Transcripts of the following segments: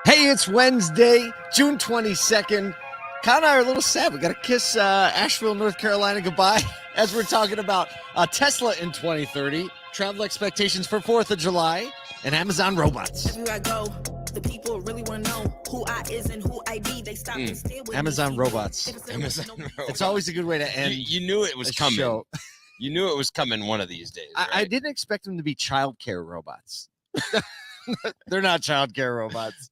Hey, it's Wednesday, June 22nd. Kyle and I are a little sad. We got to kiss Asheville, North Carolina goodbye as we're talking about Tesla in 2030, travel expectations for 4th of July, and Amazon robots. Everywhere I go, the people really want to know who I is and who I be. They stop and stare with Amazon robots. Amazon robots. It's always a good way to end. You knew it was coming. Show. You knew it was coming one of these days. Right? I didn't expect them to be childcare robots. They're not childcare robots.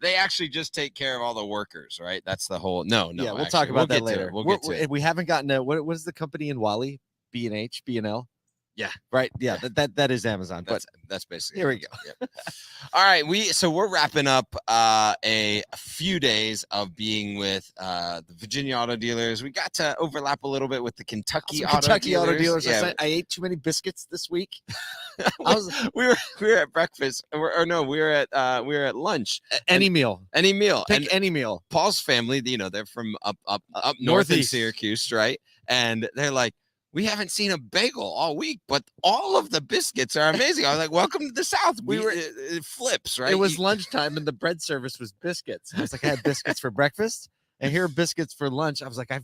They actually just take care of all the workers, right? That's the whole. No. Yeah, we'll talk about that later. We'll get to it. We haven't gotten a what is the company in Wally? B&H, B&L. Yeah, right. Yeah, that is Amazon. That's basically here we go. Yep. All right, we're wrapping up a few days of being with the Virginia auto dealers. We got to overlap a little bit with the Kentucky auto dealers. Yeah. I ate too many biscuits this week. We were at breakfast, we were at lunch. Any meal. Pick any meal. Paul's family, they're from up north in Syracuse, right? And they're like, we haven't seen a bagel all week, but all of the biscuits are amazing. I was like, welcome to the South. It flips, right? It was lunchtime and the bread service was biscuits. I was like, I had biscuits for breakfast and here are biscuits for lunch. I was like, I've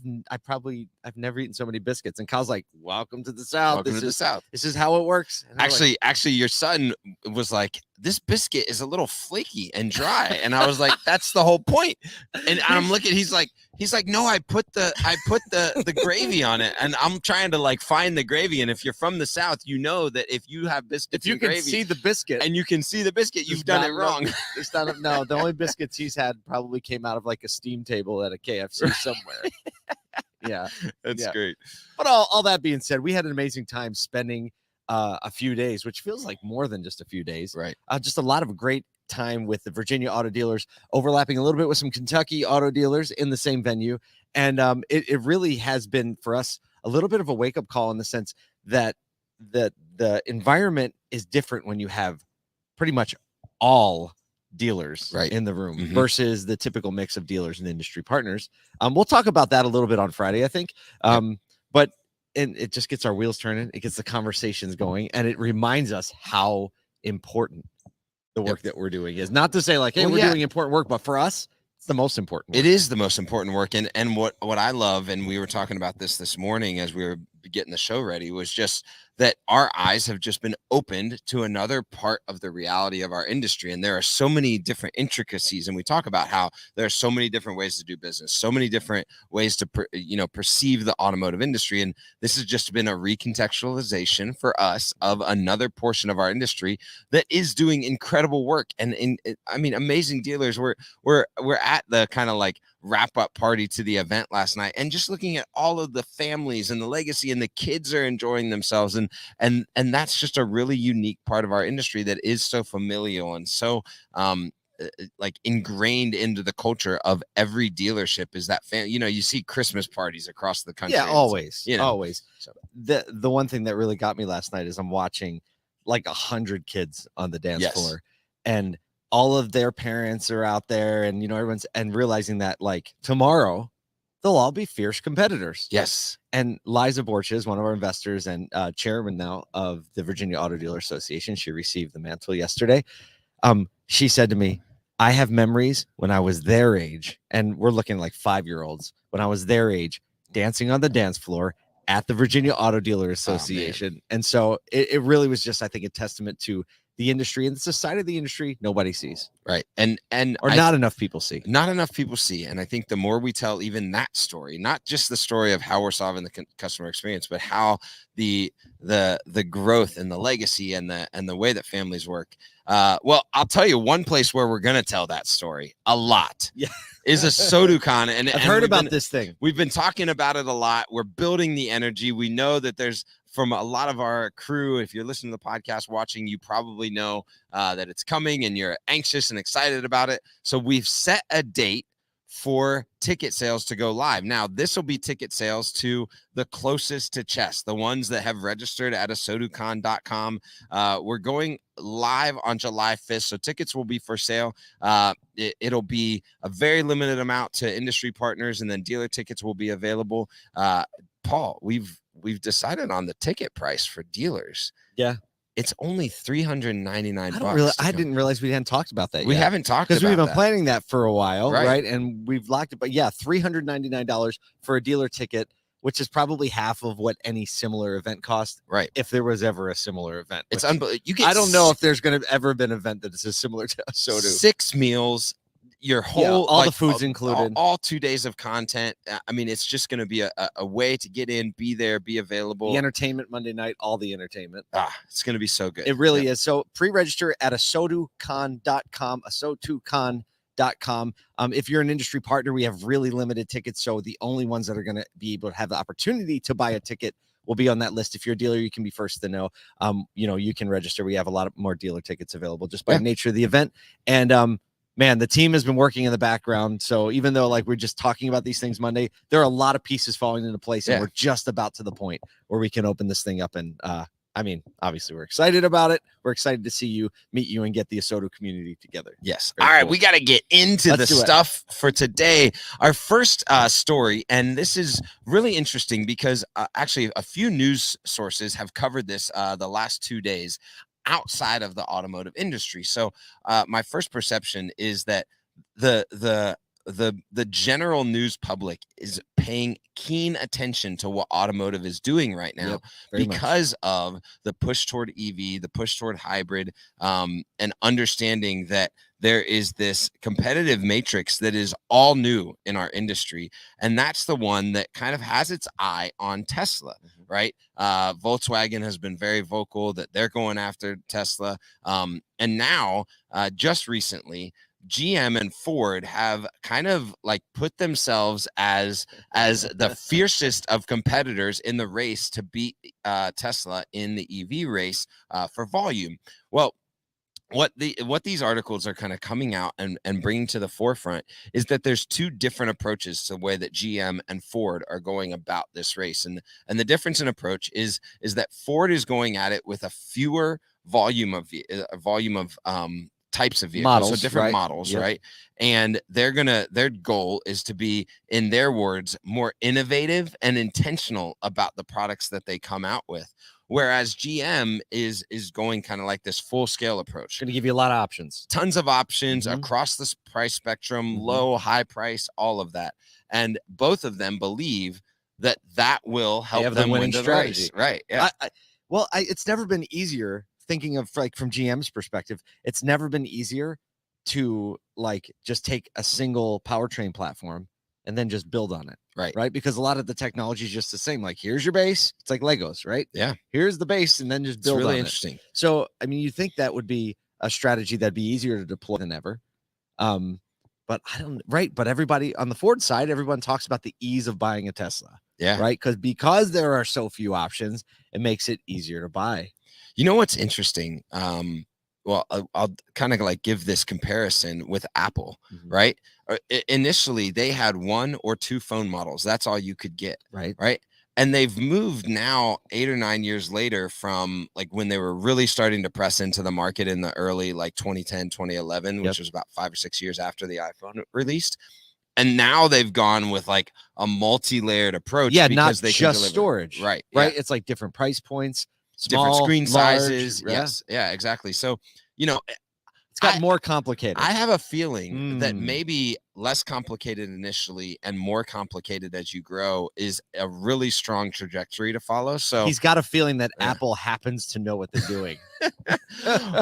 never eaten so many biscuits. And Kyle's like, welcome to the South. Welcome to the South. This is how it works. Actually, your son was like, this biscuit is a little flaky and dry. And I was like, that's the whole point. And I'm looking, he's like, no, I put the gravy on it. And I'm trying to like find the gravy. And if you're from the South, you know that if you have biscuits, if you can see the biscuit and you can see the biscuit, you've done it wrong. It's not no, the only biscuits he's had probably came out of like a steam table at a KFC somewhere. Yeah, that's great. But all that being said, we had an amazing time spending a few days, which feels like more than just a few days. Right. Just a lot of great time with the Virginia auto dealers, overlapping a little bit with some Kentucky auto dealers in the same venue. And it really has been for us a little bit of a wake-up call in the sense that the environment is different when you have pretty much all dealers in the room versus the typical mix of dealers and industry partners. We'll talk about that a little bit on Friday, I think. But it just gets our wheels turning. It gets the conversations going, and it reminds us how important the work that we're doing is. Not to say like, hey, we're doing important work, but for us, it's the most important work. It is the most important work. And what I love, and we were talking about this morning as we were getting the show ready, was just that our eyes have just been opened to another part of the reality of our industry. And there are so many different intricacies. And we talk about how there are so many different ways to do business, so many different ways to, perceive the automotive industry. And this has just been a recontextualization for us of another portion of our industry that is doing incredible work. And amazing dealers. We're at the kind of like wrap up party to the event last night, and just looking at all of the families and the legacy, and the kids are enjoying themselves. And that's just a really unique part of our industry that is so familial and so like ingrained into the culture of every dealership. Is that you see Christmas parties across the country. Yeah, always. Always. So the one thing that really got me last night is I'm watching like 100 kids on the dance floor, and all of their parents are out there, and everyone's realizing that like tomorrow they'll all be fierce competitors. Yes. And Liza Borcha is one of our investors and chairman now of the Virginia Auto Dealer Association. She received the mantle yesterday. She said to me, I have memories when I was their age, and we're looking like 5-year-olds, when I was their age, dancing on the dance floor at the Virginia Auto Dealer Association. And so it really was just, I think, a testament to the industry and the side of the industry nobody sees. Right. And not enough people see. Not enough people see. And I think the more we tell even that story, not just the story of how we're solving the customer experience, but how the growth and the legacy and the way that families work. Well, I'll tell you one place where we're going to tell that story a lot. Yeah. Is ASOTU Con. And I've heard about this thing. We've been talking about it a lot. We're building the energy. We know that there's from a lot of our crew, if you're listening to the podcast, watching, you probably know that it's coming and you're anxious and excited about it. So we've set a date for ticket sales to go live. Now, this will be ticket sales to the closest to chess, the ones that have registered at ASOTUcon.com. We're going live on July 5th, so tickets will be for sale. It'll be a very limited amount to industry partners, and then dealer tickets will be available. Paul, we've decided on the ticket price for dealers. Yeah. It's only $399. I didn't realize we hadn't talked about that We yet. haven't talked about because we've been that. planning that for a while, Right. right? And we've locked it. But yeah, $399 for a dealer ticket, which is probably half of what any similar event cost. Right. If there was ever a similar event. It's which unbelievable. You get I don't know if there's going to ever been an event that is as similar to ASOTU. 6 meals, your whole all the food's included, all 2 days of content. I mean, it's just going to be a way to get in, be there, be available. the entertainment Monday night, all the entertainment. It's going to be so good. It really is. So pre-register at ASOTUcon.com, ASOTUcon.com. If you're an industry partner, we have really limited tickets. So the only ones that are going to be able to have the opportunity to buy a ticket will be on that list. If you're a dealer, you can be first to know. You can register. We have a lot of more dealer tickets available just by the nature of the event. And man, the team has been working in the background. So even though like we're just talking about these things Monday, there are a lot of pieces falling into place, and we're just about to the point where we can open this thing up. And I mean, obviously we're excited about it. We're excited to see you, meet you, and get the ASOTU community together. Yes. Very All right, cool. we got to get into Let's the do it. stuff for today. Our first story, and this is really interesting because actually a few news sources have covered this the last 2 days outside of the automotive industry. So my first perception is that the general news public is paying keen attention to what automotive is doing right now because of the push toward EV, the push toward hybrid, and understanding that there is this competitive matrix that is all new in our industry. And that's the one that kind of has its eye on Tesla, right? Volkswagen has been very vocal that they're going after Tesla. And now, just recently, GM and Ford have kind of like put themselves as the fiercest of competitors in the race to beat Tesla in the EV race for volume. Well, what these articles are kind of coming out and bringing to the forefront is that there's 2 different approaches to the way that GM and Ford are going about this race. And the difference in approach is that Ford is going at it with a fewer volume of types of vehicles, models, so different right? models, right? And their goal is to be, in their words, more innovative and intentional about the products that they come out with. Whereas GM is going kind of like this full scale approach. Going to give you a lot of options. Tons of options across this price spectrum, low, high price, all of that. And both of them believe that will help them win the race. Right. Yeah. It's never been easier. Thinking of like from GM's perspective, it's never been easier to like just take a single powertrain platform and then just build on it. Right. Because a lot of the technology is just the same. Like, here's your base. It's like Legos, right? Yeah. Here's the base and then just build it's really on interesting. It. So, I mean, you think that would be a strategy that'd be easier to deploy than ever. But I don't, right. But everybody on the Ford side, everyone talks about the ease of buying a Tesla. Yeah. Right. Because there are so few options, it makes it easier to buy. You know what's interesting? Well, I'll kind of like give this comparison with Apple, right? Initially, they had 1 or 2 phone models. That's all you could get, right? And they've moved now 8 or 9 years later from like when they were really starting to press into the market in the early like 2010, 2011, which was about 5 or 6 years after the iPhone released. And now they've gone with like a multi-layered approach. Yeah, because not they just can storage. Right. Right. Yeah. It's like different price points. Different screen large, sizes. Yes. Yeah, exactly. So, it's got more complicated. I have a feeling that maybe less complicated initially and more complicated as you grow is a really strong trajectory to follow. So he's got a feeling that Apple happens to know what they're doing.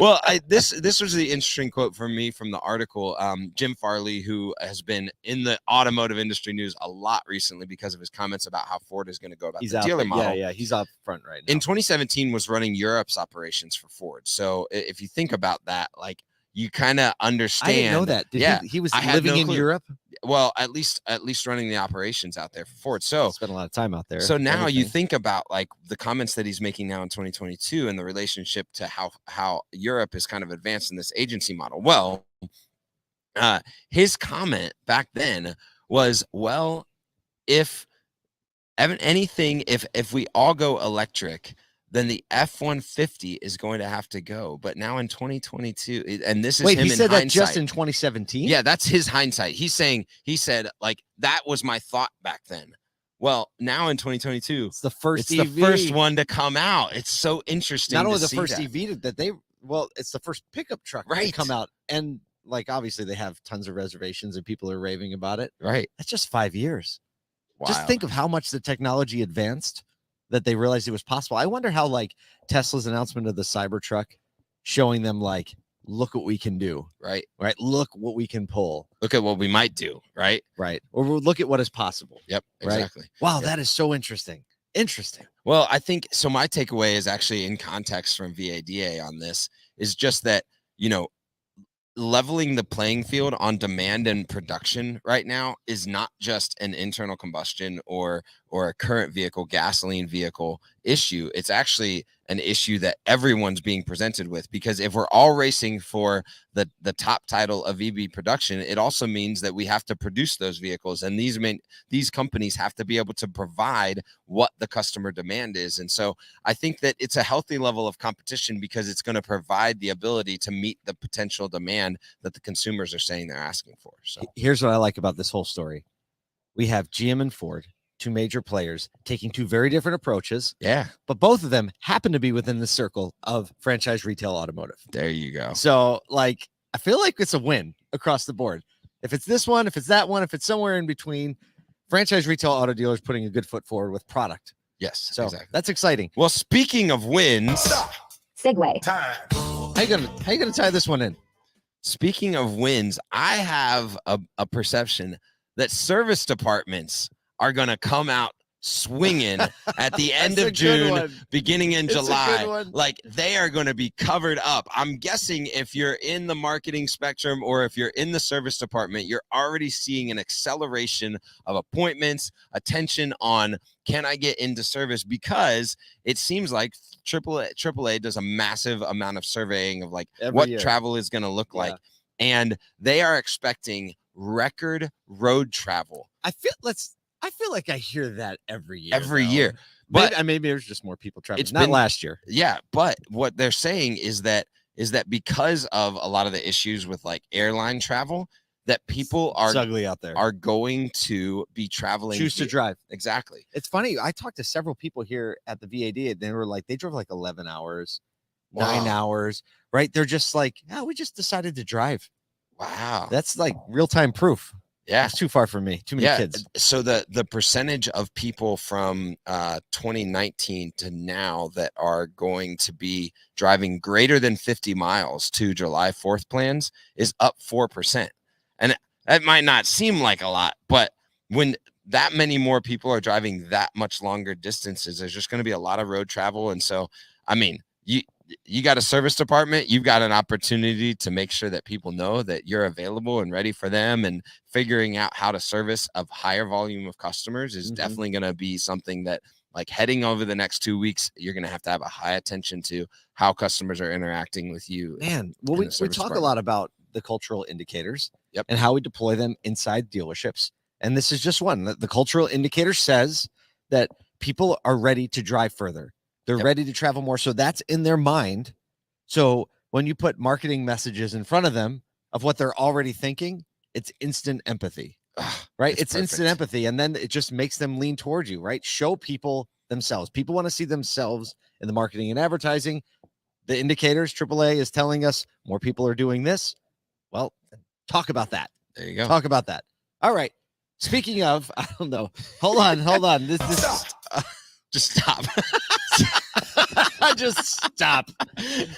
Well, this was the interesting quote from me from the article. Jim Farley, who has been in the automotive industry news a lot recently because of his comments about how Ford is going to go about the dealer model. Yeah, he's up front right now. In 2017 was running Europe's operations for Ford. So if you think about that, like you kind of understand. I didn't know that. He was living in Europe? well, at least running the operations out there for Ford. So spent a lot of time out there. So now you everything. think about like the comments that he's making now in 2022 and the relationship to how Europe is kind of advanced in this agency model. Well, his comment back then was, well, if if we all go electric, then the F-150 is going to have to go. But now in 2022, and this is Wait, him he in said that hindsight. just in 2017? Yeah, that's his hindsight. He said like that was my thought back then. Well, now in 2022, it's the first it's EV. the first one to come out. It's so interesting. Not only to the see first that. EV that they, well, it's the first pickup truck to come out. And like, obviously they have tons of reservations and people are raving about it. Right. That's just 5 years. Wow. Just think of how much the technology advanced that they realized it was possible. I wonder how like Tesla's announcement of the Cybertruck showing them like, look what we can do. Right. Look what we can pull. Look at what we might do. Right. Or we'll look at what is possible. Yep. Exactly. Right? Wow. Yep. That is so interesting. Well, I think so. My takeaway is actually in context from VADA on this is just that, leveling the playing field on demand and production right now is not just an internal combustion or a current vehicle, gasoline vehicle issue. It's actually an issue that everyone's being presented with, because if we're all racing for the top title of EV production, it also means that we have to produce those vehicles, and these companies have to be able to provide what the customer demand is. And so I think that it's a healthy level of competition because it's going to provide the ability to meet the potential demand that the consumers are saying they're asking for. So here's what I like about this whole story. We have GM and Ford, two major players taking two very different approaches. Yeah. But both of them happen to be within the circle of franchise retail automotive. There you go. So like, I feel like it's a win across the board. If it's this one, if it's that one, if it's somewhere in between, franchise retail auto dealers putting a good foot forward with product. Yes. So exactly. That's exciting. Well, speaking of wins, segue Time. How you gonna tie this one in? Speaking of wins, I have a perception that service departments are going to come out swinging at the end of June, beginning in July. Like they are going to be covered up. I'm guessing if you're in the marketing spectrum or if you're in the service department, you're already seeing an acceleration of appointments, attention on can I get into service, because it seems like AAA does a massive amount of surveying of like what travel is going to look like. And they are expecting record road travel. I feel like I hear that every year. But maybe there's just more people traveling. It's not last year. Yeah, but what they're saying is that because of a lot of the issues with like airline travel, that people It's ugly out there. are going to be traveling. Choose to drive. Exactly. It's funny. I talked to several people here at the VAD, and they were like, they drove like 11 hours, 9 hours, right? They're just like, yeah, we just decided to drive. Wow. That's like real-time proof. Yeah. It's too far from me. Too many kids. So the percentage of people from 2019 to now that are going to be driving greater than 50 miles to July 4th plans is up 4%. And that might not seem like a lot, but when that many more people are driving that much longer distances, there's just going to be a lot of road travel. And so, I mean, you got a service department, you've got an opportunity to make sure that people know that you're available and ready for them, and figuring out how to service a higher volume of customers is definitely going to be something that, like, heading over the next 2 weeks, you're going to have a high attention to how customers are interacting with you. Man, well, we talk a lot about the cultural indicators and how we deploy them inside dealerships. And this is just one. The cultural indicator says that people are ready to drive further. They're ready to travel more. So that's in their mind. So when you put marketing messages in front of them of what they're already thinking, it's instant empathy, right? It's instant empathy. And then it just makes them lean towards you, right? Show people themselves. People want to see themselves in the marketing and advertising. The indicators, AAA is telling us more people are doing this. Well, talk about that. There you go. Talk about that. All right. Speaking of, I don't know. Hold on. This just stop. Just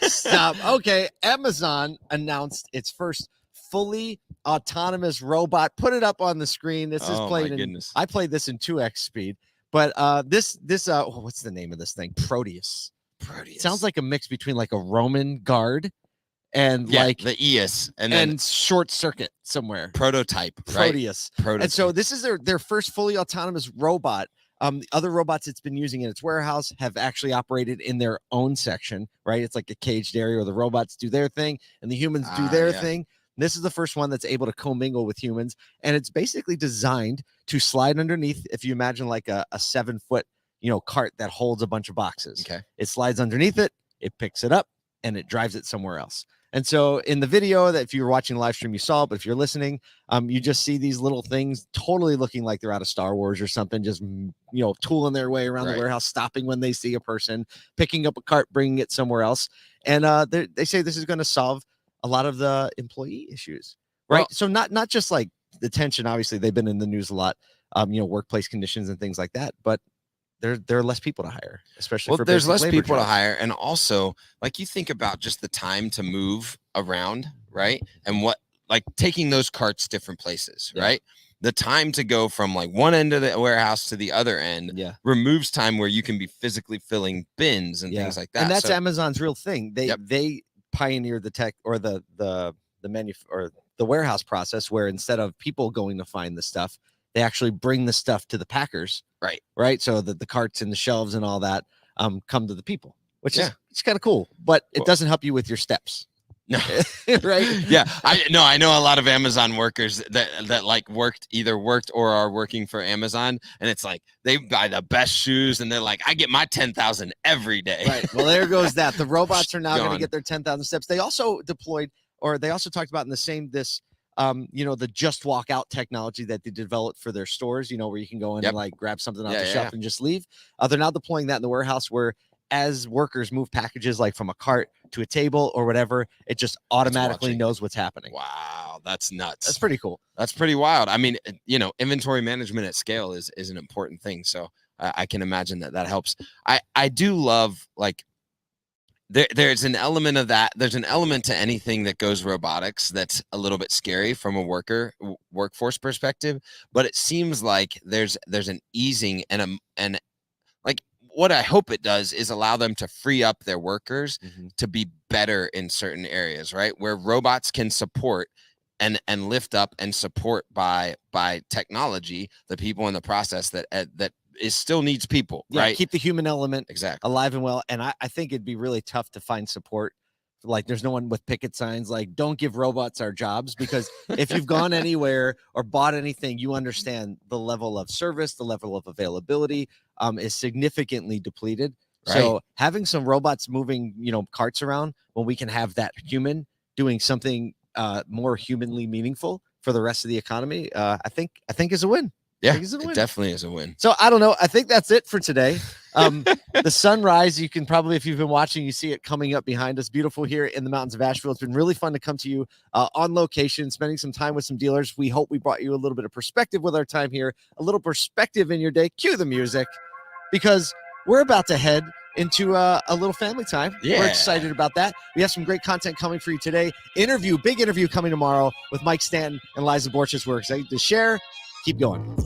stop. Okay. Amazon announced its first fully autonomous robot. Put it up on the screen. This is played I played this in 2x speed, but this what's the name of this thing? Proteus. Sounds like a mix between like a Roman guard and Yeah, like the EOS and then and short circuit somewhere. prototype, right? Proteus. Prototype. And so this is their first fully autonomous robot. The other robots it's been using in its warehouse have actually operated in their own section, right? It's like a caged area where the robots do their thing and the humans do their thing. This is the first one that's able to commingle with humans, and it's basically designed to slide underneath. If you imagine like a 7-foot, cart that holds a bunch of boxes, Okay. it slides underneath it, it picks it up, and it drives it somewhere else. And so in the video that if you were watching the live stream, you saw, but if you're listening, you just see these little things totally looking like they're out of Star Wars or something, just, tooling their way around the warehouse, stopping when they see a person, picking up a cart, bringing it somewhere else. And they say this is going to solve a lot of the employee issues, right? Well, so not just like the tension, obviously they've been in the news a lot, workplace conditions and things like that, but there are less people to hire, especially for there's less people jobs to hire. And also, like, you think about just the time to move around, right? And what, like, taking those carts different places, right? The time to go from like one end of the warehouse to the other end removes time where you can be physically filling bins and things like that. And that's Amazon's real thing. They pioneered the tech or the menu or the warehouse process where instead of people going to find the stuff, they actually bring the stuff to the packers, right? So that the carts and the shelves and all that come to the people, which is it's kind of cool, but it doesn't help you with your steps. No. Right? Yeah. I know a lot of Amazon workers that like worked or are working for Amazon, and it's like they buy the best shoes and they're like, I get my 10,000 every day. Right. Well, there goes that. The robots are now going to get their 10,000 steps. They also deployed, or they also talked about in the same the just walk out technology that they developed for their stores, where you can go in and like grab something off the shelf and just leave. They're now deploying that in the warehouse where as workers move packages like from a cart to a table or whatever, it just automatically knows what's happening. Wow, that's nuts. That's pretty cool. That's pretty wild. I mean, inventory management at scale is an important thing. So I can imagine that helps. I do love, like, there's an element of that. There's an element to anything that goes robotics that's a little bit scary from a workforce perspective, but it seems like there's an easing and like, what I hope it does is allow them to free up their workers to be better in certain areas, right? Where robots can support and lift up and support by technology, the people in the process that still needs people, right? Keep the human element alive and well. And I think it'd be really tough to find support. Like, there's no one with picket signs like, don't give robots our jobs, because if you've gone anywhere or bought anything, you understand the level of service, the level of availability is significantly depleted. So having some robots moving, carts around when we can have that human doing something more humanly meaningful for the rest of the economy, I think is a win. Yeah, it definitely is a win. So I don't know. I think that's it for today. The sunrise, you can probably, if you've been watching, you see it coming up behind us. Beautiful here in the mountains of Asheville. It's been really fun to come to you on location, spending some time with some dealers. We hope we brought you a little bit of perspective with our time here, a little perspective in your day. Cue the music, because we're about to head into a little family time. We're excited about that. We have some great content coming for you today. Big interview coming tomorrow with Mike Stanton and Liza Borchers. We're excited to share. Keep going.